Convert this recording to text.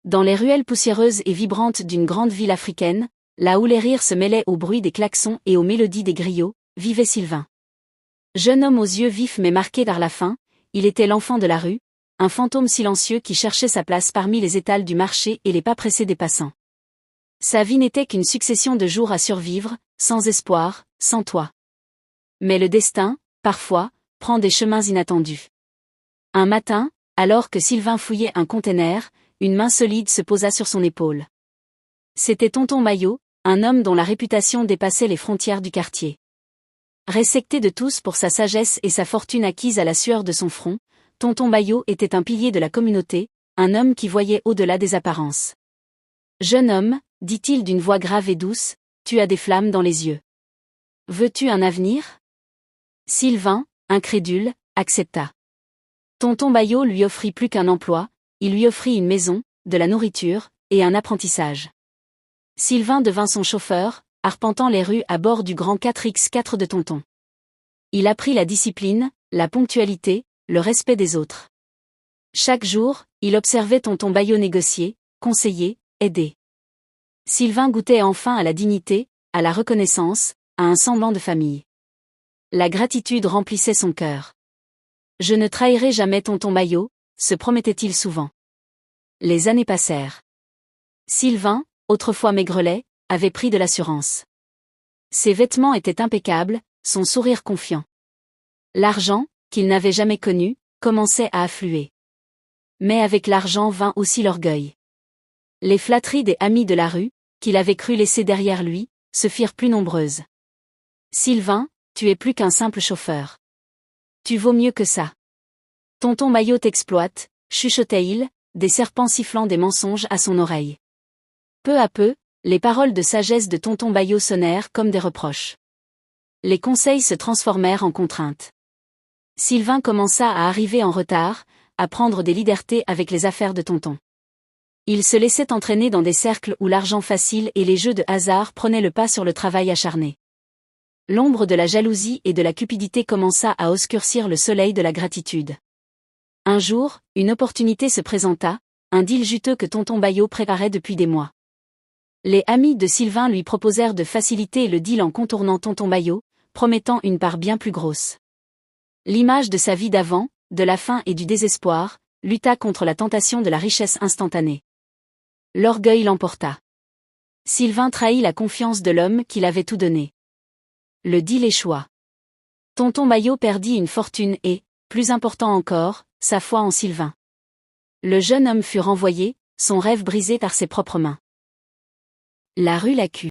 Dans les ruelles poussiéreuses et vibrantes d'une grande ville africaine, là où les rires se mêlaient au bruit des klaxons et aux mélodies des griots, vivait Sylvain. Jeune homme aux yeux vifs mais marqués par la faim, il était l'enfant de la rue, un fantôme silencieux qui cherchait sa place parmi les étals du marché et les pas pressés des passants. Sa vie n'était qu'une succession de jours à survivre, sans espoir, sans toit. Mais le destin, parfois, prend des chemins inattendus. Un matin, alors que Sylvain fouillait un conteneur, une main solide se posa sur son épaule. C'était Tonton Maillot, un homme dont la réputation dépassait les frontières du quartier. Respecté de tous pour sa sagesse et sa fortune acquise à la sueur de son front, Tonton Maillot était un pilier de la communauté, un homme qui voyait au-delà des apparences. « Jeune homme, dit-il d'une voix grave et douce, tu as des flammes dans les yeux. Veux-tu un avenir ?» Sylvain, incrédule, accepta. Tonton Maillot lui offrit plus qu'un emploi, il lui offrit une maison, de la nourriture, et un apprentissage. Sylvain devint son chauffeur, arpentant les rues à bord du grand 4x4 de Tonton. Il apprit la discipline, la ponctualité, le respect des autres. Chaque jour, il observait Tonton Maillot négocier, conseiller, aider. Sylvain goûtait enfin à la dignité, à la reconnaissance, à un semblant de famille. La gratitude remplissait son cœur. « Je ne trahirai jamais Tonton Maillot », se promettait-il souvent. Les années passèrent. Sylvain, autrefois maigrelet, avait pris de l'assurance. Ses vêtements étaient impeccables, son sourire confiant. L'argent, qu'il n'avait jamais connu, commençait à affluer. Mais avec l'argent vint aussi l'orgueil. Les flatteries des amis de la rue, qu'il avait cru laisser derrière lui, se firent plus nombreuses. « Sylvain, tu es plus qu'un simple chauffeur. Tu vaux mieux que ça. Tonton Maillot t'exploite, chuchotait-il, des serpents sifflant des mensonges à son oreille. » Peu à peu, les paroles de sagesse de Tonton Maillot sonnèrent comme des reproches. Les conseils se transformèrent en contraintes. Sylvain commença à arriver en retard, à prendre des libertés avec les affaires de Tonton. Il se laissait entraîner dans des cercles où l'argent facile et les jeux de hasard prenaient le pas sur le travail acharné. L'ombre de la jalousie et de la cupidité commença à obscurcir le soleil de la gratitude. Un jour, une opportunité se présenta, un deal juteux que Tonton Maillot préparait depuis des mois. Les amis de Sylvain lui proposèrent de faciliter le deal en contournant Tonton Maillot, promettant une part bien plus grosse. L'image de sa vie d'avant, de la faim et du désespoir, lutta contre la tentation de la richesse instantanée. L'orgueil l'emporta. Sylvain trahit la confiance de l'homme qui l'avait tout donné. Le deal échoua. Tonton Maillot perdit une fortune et, plus important encore, sa foi en Sylvain. Le jeune homme fut renvoyé, son rêve brisé par ses propres mains. La rue Lacu.